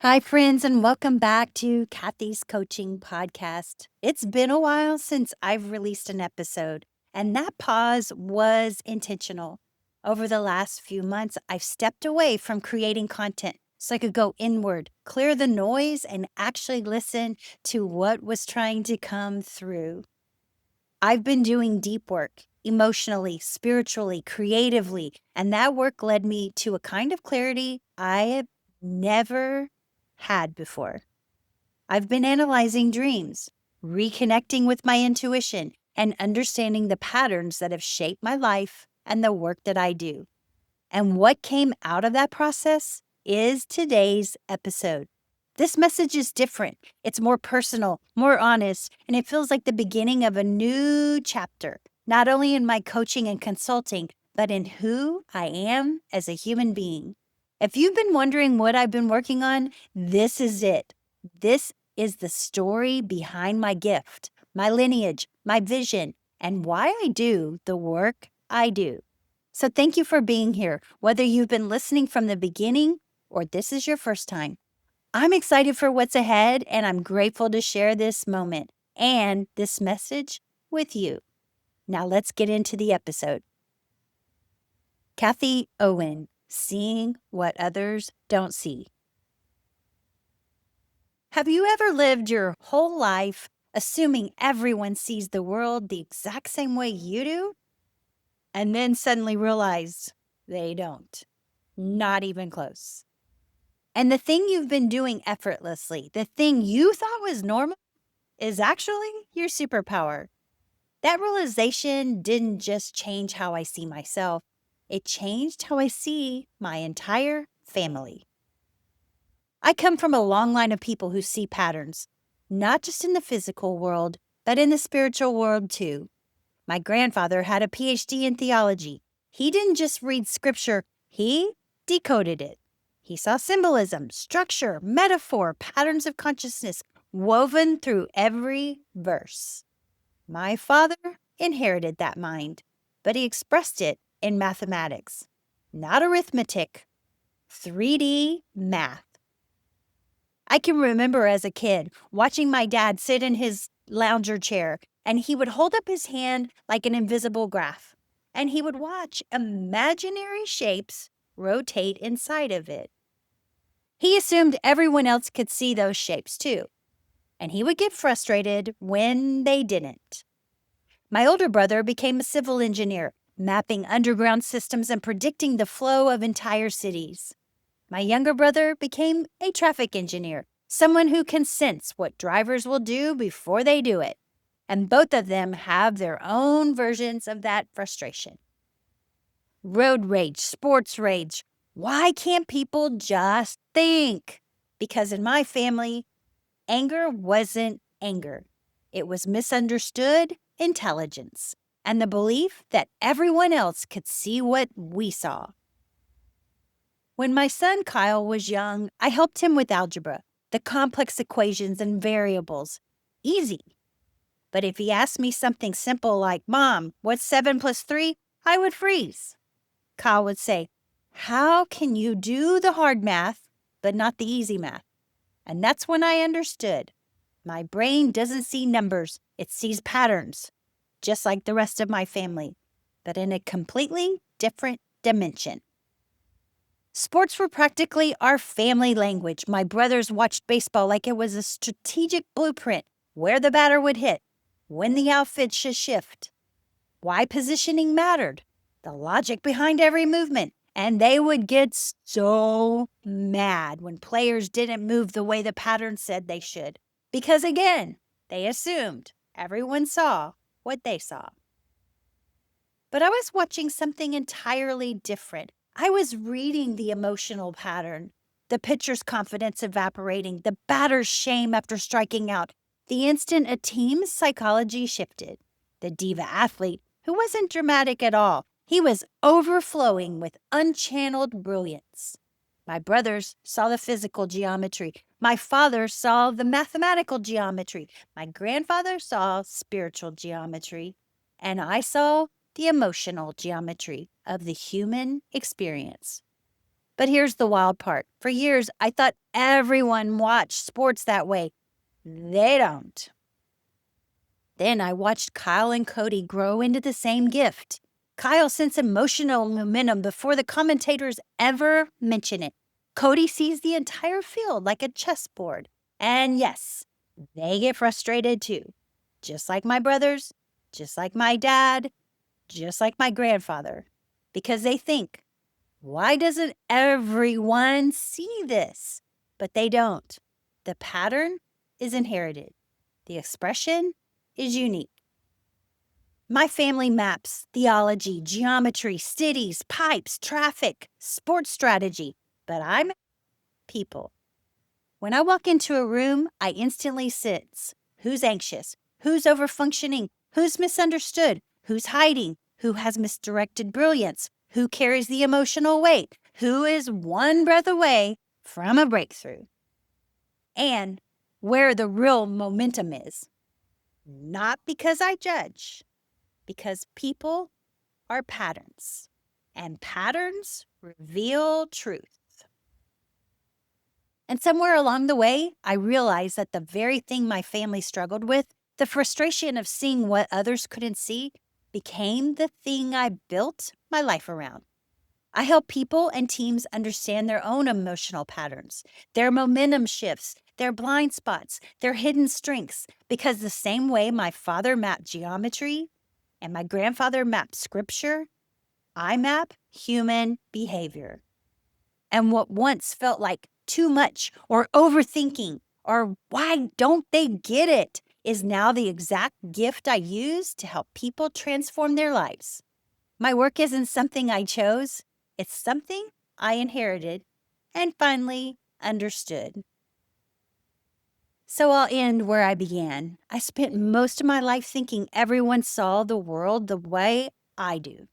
Hi, friends, and welcome back to Kathie's Coaching Podcast. It's been a while since I've released an episode, and that pause was intentional. Over the last few months, I've stepped away from creating content so I could go inward, clear the noise, and actually listen to what was trying to come through. I've been doing deep work emotionally, spiritually, creatively, and that work led me to a kind of clarity I have never had before. I've been analyzing dreams, reconnecting with my intuition, and understanding the patterns that have shaped my life and the work that I do. And what came out of that process is today's episode. This message is different. It's more personal, more honest, and it feels like the beginning of a new chapter, not only in my coaching and consulting, but in who I am as a human being. If you've been wondering what I've been working on, this is it. This is the story behind my gift, my lineage, my vision, and why I do the work I do. So thank you for being here, whether you've been listening from the beginning or this is your first time. I'm excited for what's ahead, and I'm grateful to share this moment and this message with you. Now let's get into the episode. Kathie Owen, Seeing What Others Don't See. Have you ever lived your whole life assuming everyone sees the world the exact same way you do? And then suddenly realized they don't. Not even close. And the thing you've been doing effortlessly, the thing you thought was normal, is actually your superpower. That realization didn't just change how I see myself, it changed how I see my entire family. I come from a long line of people who see patterns, not just in the physical world, but in the spiritual world too. My grandfather had a PhD in theology. He didn't just read scripture, he decoded it. He saw symbolism, structure, metaphor, patterns of consciousness woven through every verse. My father inherited that mind, but he expressed it in mathematics, not arithmetic, 3D math. I can remember as a kid watching my dad sit in his lounger chair and he would hold up his hand like an invisible graph and he would watch imaginary shapes rotate inside of it. He assumed everyone else could see those shapes too, and he would get frustrated when they didn't. My older brother became a civil engineer, mapping underground systems and predicting the flow of entire cities. My younger brother became a traffic engineer, someone who can sense what drivers will do before they do it. And both of them have their own versions of that frustration. Road rage, sports rage. Why can't people just think? Because in my family, anger wasn't anger. It was misunderstood intelligence and the belief that everyone else could see what we saw. When my son Kyle was young, I helped him with algebra, the complex equations and variables. Easy. But if he asked me something simple like, Mom, what's 7 plus 3? I would freeze. Kyle would say, how can you do the hard math, but not the easy math? And that's when I understood. My brain doesn't see numbers, it sees patterns, just like the rest of my family, but in a completely different dimension. Sports were practically our family language. My brothers watched baseball like it was a strategic blueprint, where the batter would hit, when the outfit should shift, why positioning mattered, the logic behind every movement. And they would get so mad when players didn't move the way the pattern said they should. Because again, they assumed everyone saw what they saw. But I was watching something entirely different. I was reading the emotional pattern, the pitcher's confidence evaporating, the batter's shame after striking out, the instant a team's psychology shifted. The diva athlete, who wasn't dramatic at all, he was overflowing with unchanneled brilliance. My brothers saw the physical geometry. My father saw the mathematical geometry. My grandfather saw spiritual geometry. And I saw the emotional geometry of the human experience. But here's the wild part. For years, I thought everyone watched sports that way. They don't. Then I watched Kyle and Cody grow into the same gift. Kyle sensed emotional momentum before the commentators ever mention it. Cody sees the entire field like a chessboard. And yes, they get frustrated too. Just like my brothers, just like my dad, just like my grandfather. Because they think, why doesn't everyone see this? But they don't. The pattern is inherited. The expression is unique. My family maps theology, geometry, cities, pipes, traffic, sports strategy, but I'm people. When I walk into a room, I instantly sense who's anxious, who's overfunctioning, who's misunderstood, who's hiding, who has misdirected brilliance, who carries the emotional weight, who is one breath away from a breakthrough, and where the real momentum is. Not because I judge, because people are patterns, and patterns reveal truth. And somewhere along the way, I realized that the very thing my family struggled with, the frustration of seeing what others couldn't see, became the thing I built my life around. I help people and teams understand their own emotional patterns, their momentum shifts, their blind spots, their hidden strengths, because the same way my father mapped geometry and my grandfather mapped scripture, I map human behavior. And what once felt like too much or overthinking or why don't they get it is now the exact gift I use to help people transform their lives. My work isn't something I chose, it's something I inherited and finally understood. So I'll end where I began. I spent most of my life thinking everyone saw the world the way I do.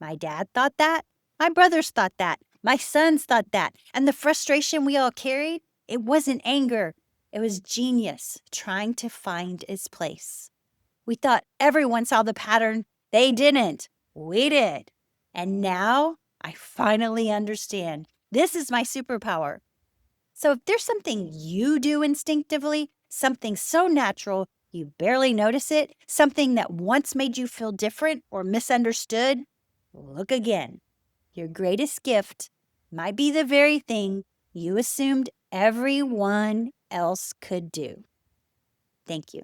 My dad thought that. My brothers thought that. My sons thought that. And the frustration we all carried, it wasn't anger. It was genius trying to find its place. We thought everyone saw the pattern. They didn't. We did. And now I finally understand. This is my superpower. So if there's something you do instinctively, something so natural you barely notice it, something that once made you feel different or misunderstood, look again. Your greatest gift might be the very thing you assumed everyone else could do. Thank you.